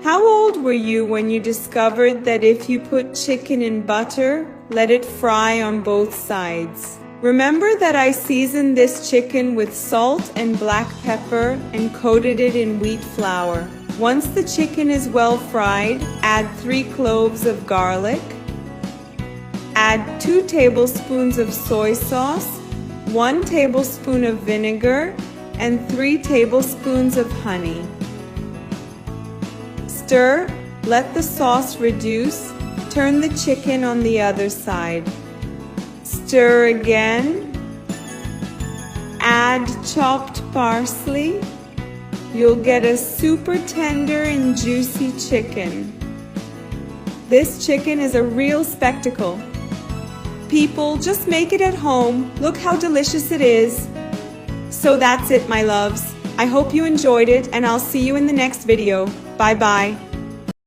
How old were you when you discovered that if you put chicken in butter, let it fry on both sides? Remember that I seasoned this chicken with salt and black pepper and coated it in wheat flour. Once the chicken is well fried, add 3 cloves of garlic. Add 2 tablespoons of soy sauce, 1 tablespoon of vinegar, and 3 tablespoons of honey. Stir, let the sauce reduce, turn the chicken on the other side. Stir again. Add chopped parsley. You'll get a super tender and juicy chicken. This chicken is a real spectacle. People, just make it at home. Look how delicious it is. So that's it, my loves. I hope you enjoyed it, and I'll see you in the next video. Bye-bye.